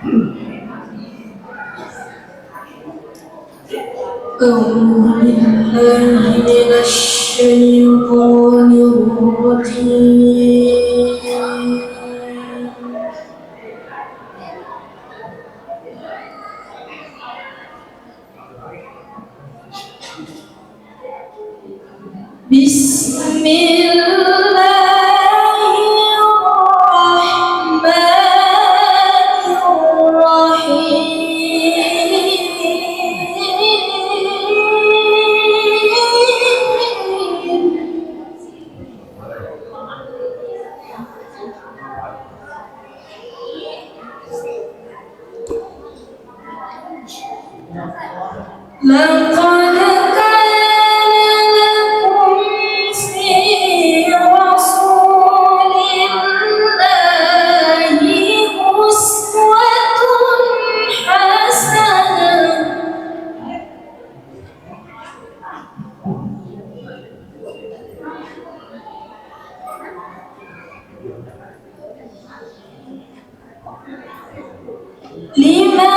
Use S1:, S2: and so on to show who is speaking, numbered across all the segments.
S1: أعوذ بالله من الشيطان الرجيم. بسم الله الرحمن الرحيم. لقد كان لكم في رسول الله أسوة حسنة لمن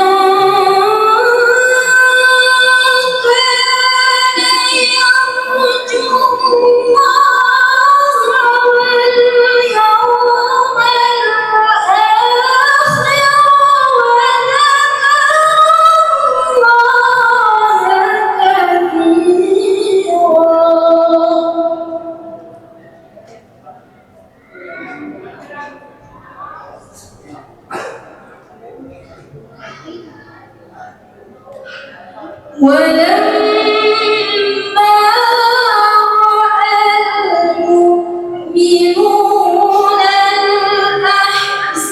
S1: ولما رأى المؤمنون الأحزاب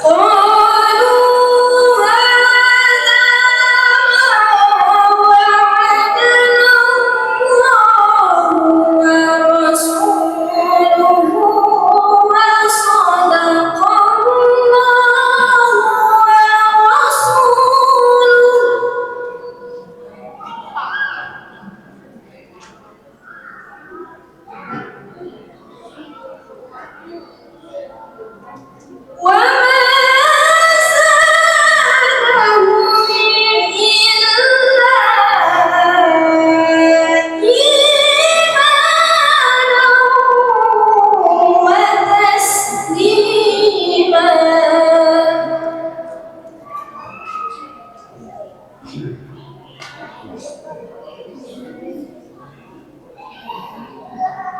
S1: قالوا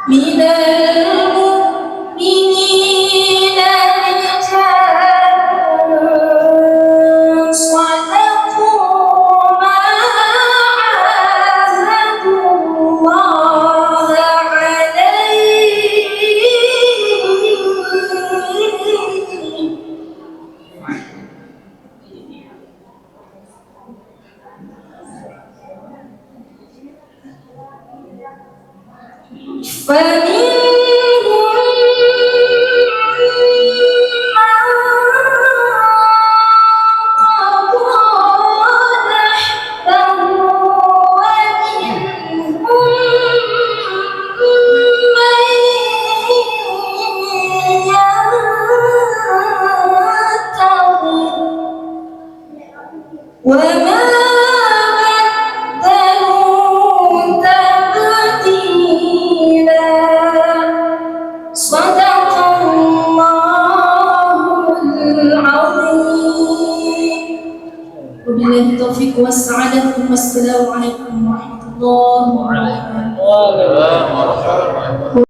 S1: من المؤمنين رجال صدقوا ما عاهدوا الله عليه فمنهم من قضى نحبه ومنهم من ينتظر وما صدق الله العظيم. وبالله التوفيق والسعادة والسلام عليكم ورحمة الله وبركاته.